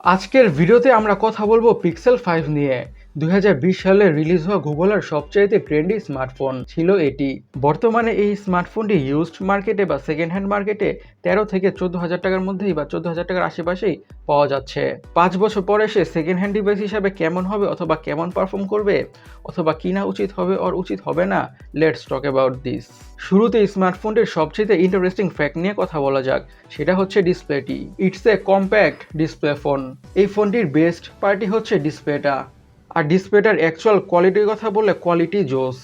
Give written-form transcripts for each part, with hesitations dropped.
আজকের ভিডিওতে আমরা কথা বলবো পিক্সেল 5 নিয়ে। 2020 সালে রিলিজ হওয়া গুগলের সবচাইতে ট্রেন্ডি স্মার্টফোন ছিল এটি। বর্তমানে এই স্মার্টফোনটি ইউজড মার্কেটে বা সেকেন্ড হ্যান্ড মার্কেটে 13 থেকে 14,000 টাকার মধ্যেই বা 14,000 টাকার আশেপাশেই পাওয়া যাচ্ছে। 5 বছর পরে সে সেকেন্ড হ্যান্ড ডিভাইস হিসাবে কেমন হবে অথবা কেমন পারফর্ম করবে অথবা কিনা উচিত হবে আর উচিত হবে না, লেটস টক অ্যাবাউট দিস। শুরুতে স্মার্টফোনটির সবচেয়ে ইন্টারেস্টিং ফ্যাক্ট নিয়ে কথা বলা যাক, সেটা হচ্ছে ডিসপ্লেটি। It's a compact display phone. এই ফোনটির বেস্ট পার্টি হচ্ছে ডিসপ্লেটা। আর ডিসপ্লেটার অ্যাকচুয়াল কোয়ালিটির কথা বললে কোয়ালিটি জোস।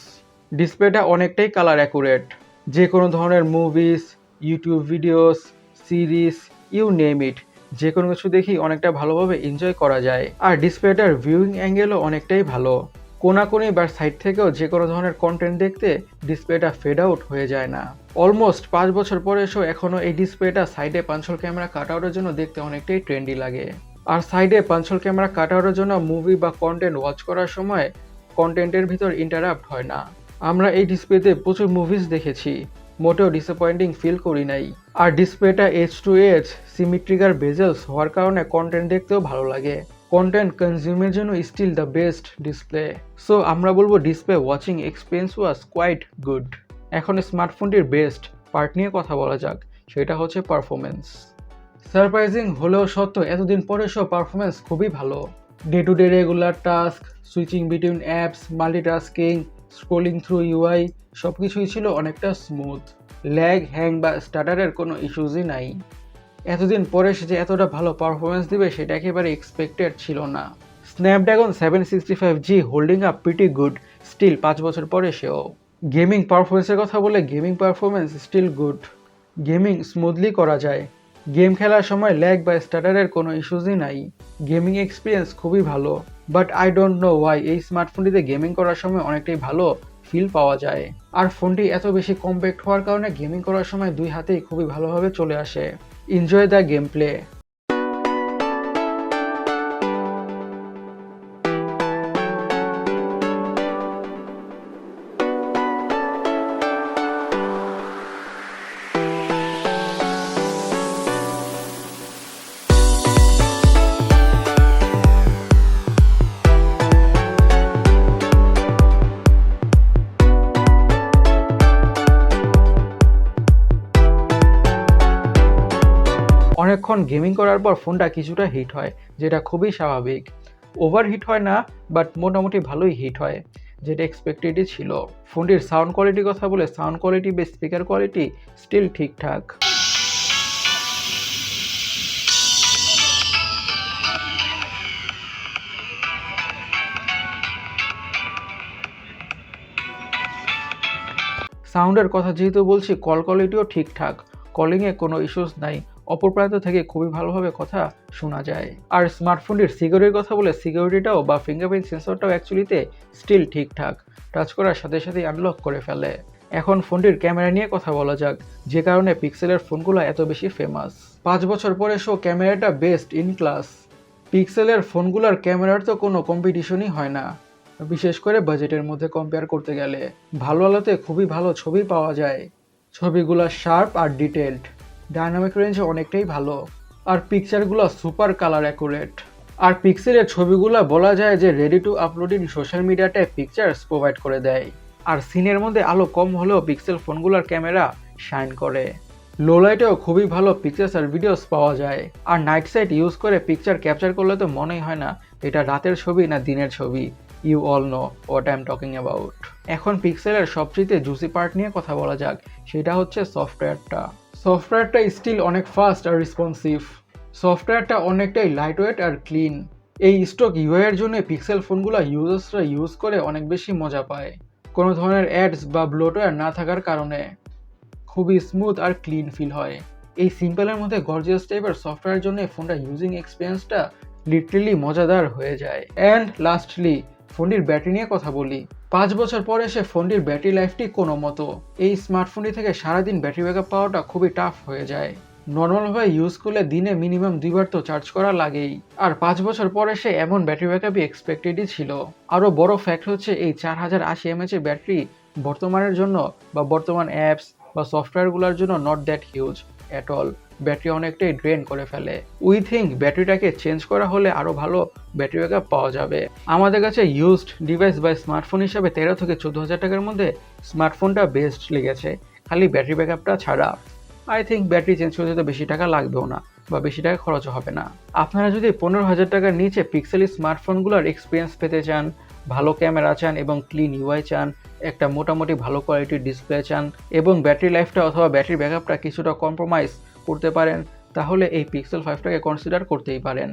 ডিসপ্লেটা অনেকটাই কালার অ্যাকুরেট। যে কোনো ধরনের movies, YouTube videos, series, you name it, যে কোনো কিছু দেখি অনেকটা ভালোভাবে এনজয় করা যায়। আর ডিসপ্লেটার ভিউইং অ্যাঙ্গেলও অনেকটাই ভালো। কোনাকুনি বা সাইড থেকেও যে কোনো ধরনের কন্টেন্ট দেখতে ডিসপ্লেটা ফেড আউট হয়ে যায় না। অলমোস্ট 5 বছর পরে এসেও এখনও এই ডিসপ্লেটা সাইডে পাঞ্চল ক্যামেরা কাট আউটের জন্য দেখতে অনেকটাই ট্রেন্ডি লাগে। আর সাইডে পাঞ্চল ক্যামেরা কাট আউটের জন্য মুভি বা কন্টেন্ট ওয়াচ করার সময় কন্টেন্টের ভিতর ইন্টারাপ্ট হয় না। আমরা এই ডিসপ্লেতে প্রচুর মুভিজ দেখেছি, মোটেও ডিসঅ্যাপয়েন্টিং ফিল করি নাই। আর ডিসপ্লেটা H2H সিমেট্রিকার বেজেলস হওয়ার কারণে কন্টেন্ট দেখতেও ভালো লাগে। কন্টেন্ট কনজিউমের জন্য still the best display. So আমরা বলবো display watching experience was quite good. এখন স্মার্টফোনটির বেস্ট পার্ট নিয়ে কথা বলা যাক, সেটা হচ্ছে পারফরমেন্স। সারপ্রাইজিং হলেও সত্য, এতদিন পরে সব পারফরমেন্স খুবই ভালো। Day to day regular task, switching between apps, multitasking, scrolling through UI সব কিছুই ছিল অনেকটা স্মুথ। ল্যাগ, হ্যাং বা স্টাটারের কোনো ইস্যুজই নাই। এতদিন পরে সে যে এতটা ভালো পারফরমেন্স দিবে সেটা একেবারে এক্সপেক্টেড ছিল না। Snapdragon 765G holding up pretty good still 5 বছর পরে সেও। গেমিং পারফরমেন্সের কথা বলে gaming performance still good. Gaming smoothly করা যায়। গেম খেলার সময় ল্যাগ বা স্টাটারের কোনো ইস্যুজই নাই। গেমিং এক্সপিরিয়েন্স খুবই ভালো। But I don't know Y এই স্মার্টফোনটিতে গেমিং করার সময় অনেকটাই ভালো ফিল পাওয়া যায়। আর ফোনটি এত বেশি কম্প্যাক্ট হওয়ার কারণে গেমিং করার সময় দুই হাতেই খুবই ভালোভাবে চলে আসে। Enjoy the game play. অনেকক্ষণ গেমিং করার পর ফোনটা কিছুটা হিট হয়, যেটা খুবই স্বাভাবিক। ওভার হিট হয় না, বাট মোটামুটি ভালোই হিট হয়, যেটা এক্সপেক্টেডই ছিল। ফোনটির সাউন্ড কোয়ালিটির কথা বলে সাউন্ড কোয়ালিটি বা স্পিকার কোয়ালিটি স্টিল ঠিকঠাক। সাউন্ডের কথা যেহেতু বলছি, কল কোয়ালিটিও ঠিকঠাক। কলিংয়ে কোনো ইস্যুস নাই। অপর প্রান্ত থেকে খুবই ভালোভাবে কথা শোনা যায়। আর স্মার্টফোনটির সিকিউরিটির কথা বলে সিকিউরিটিটাও বা ফিঙ্গারপ্রিন্ট সেন্সরটাও অ্যাকচুয়ালিতে স্টিল ঠিকঠাক। টাচ করার সাথে সাথেই আনলক করে ফেলে। এখন ফোনটির ক্যামেরা নিয়ে কথা বলা যাক, যে কারণে পিক্সেলের ফোনগুলো এত বেশি ফেমাস। 5 বছর পরে ক্যামেরাটা বেস্ট ইন ক্লাস। পিক্সেলের ফোনগুলোর ক্যামেরার তো কোনো কম্পিটিশনই হয় না, বিশেষ করে বাজেটের মধ্যে কম্পেয়ার করতে গেলে। ভালো আলোতে খুবই ভালো ছবি পাওয়া যায়। ছবিগুলো শার্প আর ডিটেলড। ডাইনামিক রেঞ্জ অনেকটাই ভালো। আর পিকচারগুলো সুপার কালার অ্যাকুরেট। আর পিক্সেলের ছবিগুলো বলা যায় যে ready to upload in social মিডিয়াতে পিকচার্স প্রোভাইড করে দেয়। আর সিনের মধ্যে আলো কম হলেও পিক্সেল ফোনগুলোর ক্যামেরা শাইন করে। লো লাইটেও খুবই ভালো পিকচার্স আর ভিডিওস পাওয়া যায়। আর নাইট সাইট ইউজ করে পিকচার ক্যাপচার করলে তো মনেই হয় না এটা রাতের ছবি না দিনের ছবি। You all know what I am talking about. এখন পিক্সেলের সবচেয়ে জুসি পার্ট নিয়ে কথা বলা যাক, সেটা হচ্ছে সফটওয়্যারটা। সফটওয়্যারটা স্টিল অনেক ফাস্ট আর রেসপন্সিভ। সফটওয়্যারটা অনেকটাই লাইটওয়েট আর ক্লিন। এই স্টক ইউআই এর জন্য পিক্সেল ফোনগুলো ইউজার্সরা ইউজ করে অনেক বেশি মজা পায়। কোনো ধরনের অ্যাডস বা ব্লোটওয়্যার না থাকার কারণে খুবই স্মুথ আর ক্লিন ফিল হয়। এই সিম্পলের মধ্যে গর্জিয়াস টাইপের সফটওয়্যারের জন্য ফোনটা ইউজিং এক্সপিরিয়েন্সটা লিটারেলি মজাদার হয়ে যায়। অ্যান্ড লাস্টলি ফোনটির ব্যাটারি নিয়ে কথা বলি। 5 বছর পরে এসে ফোনটির ব্যাটারি লাইফটি কোনো মতো। এই স্মার্টফোনটি থেকে সারাদিন ব্যাটারি ব্যাকআপ পাওয়াটা খুবই টাফ হয়ে যায়। নর্মালভাবে ইউজ করলে দিনে মিনিমাম 2 বার তো চার্জ করা লাগেই। আর 5 বছর পরে এসে এমন ব্যাটারি ব্যাকআপই এক্সপেক্টেডই ছিল। আরও বড় ফ্যাক্ট হচ্ছে এই 4080 mAh এর ব্যাটারি বর্তমানের জন্য বা বর্তমান অ্যাপস বা সফটওয়্যারগুলোর জন্য not that huge at all. Battery অনেকটাই ড্রেন করে ফেলে। উই থিঙ্ক ব্যাটারিটাকে চেঞ্জ করা হলে আরও ভালো ব্যাটারি ব্যাকআপ পাওয়া যাবে। আমাদের কাছে ইউজড ডিভাইস বা স্মার্টফোন হিসাবে 13 থেকে 14,000 টাকার মধ্যে স্মার্টফোনটা বেস্ট লেগেছে, খালি ব্যাটারি ব্যাকআপটা ছাড়া। আই থিঙ্ক ব্যাটারি চেঞ্জ করতে তো বেশি টাকা লাগবেও না বা বেশি টাকা খরচও হবে না। আপনারা যদি 15,000 টাকার নিচে পিক্সেল স্মার্টফোনগুলোর এক্সপিরিয়েন্স পেতে চান, ভালো ক্যামেরা চান এবং ক্লিন ইউআই চান, একটা মোটামুটি ভালো কোয়ালিটির ডিসপ্লে চান এবং ব্যাটারি লাইফটা অথবা ব্যাটারি ব্যাকআপটা কিছুটা কম্প্রোমাইজ করতে পারেন, তাহলে এই পিক্সেল 5টাকে কনসিডার করতেই পারেন।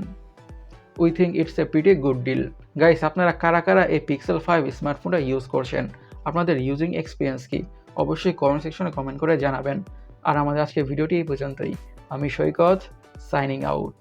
We think it's a pretty good deal. Guys, আপনারা কারা কারা এই পিক্সেল 5 স্মার্টফোনটা ইউজ করছেন, আপনাদের ইউজিং এক্সপিরিয়েন্স কি, অবশ্যই কমেন্ট সেকশনে কমেন্ট করে জানাবেন। আর আমাদের আজকের ভিডিওটি এই পর্যন্তই। আমি সৈকত, সাইনিং আউট।